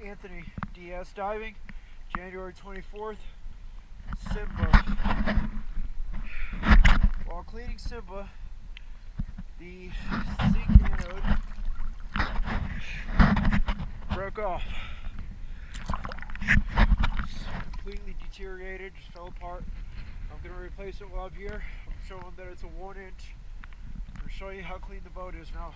Anthony DS diving, January 24th, Cymba. While cleaning Cymba, the zinc anode broke off. It's completely deteriorated, just fell apart. I'm going to replace it while I'm here. I'm showing that it's a 1 inch. I'm going to show you how clean the boat is now.